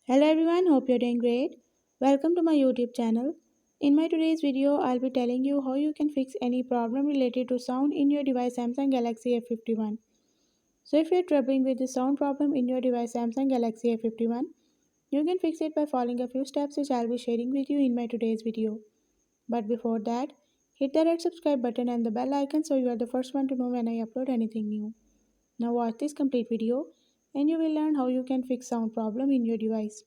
Hello everyone, hope you're doing great. Welcome to my YouTube channel. In my today's video, I'll be telling you how you can fix any problem related to sound in your device Samsung Galaxy A51. So if you're troubling with the sound problem in your device Samsung Galaxy A51, you can fix it by following a few steps which I'll be sharing with you in my today's video. But before that, hit the red subscribe button and the bell icon so you are the first one to know when I upload anything new. Now watch this complete video and you will learn how you can fix sound problem in your device.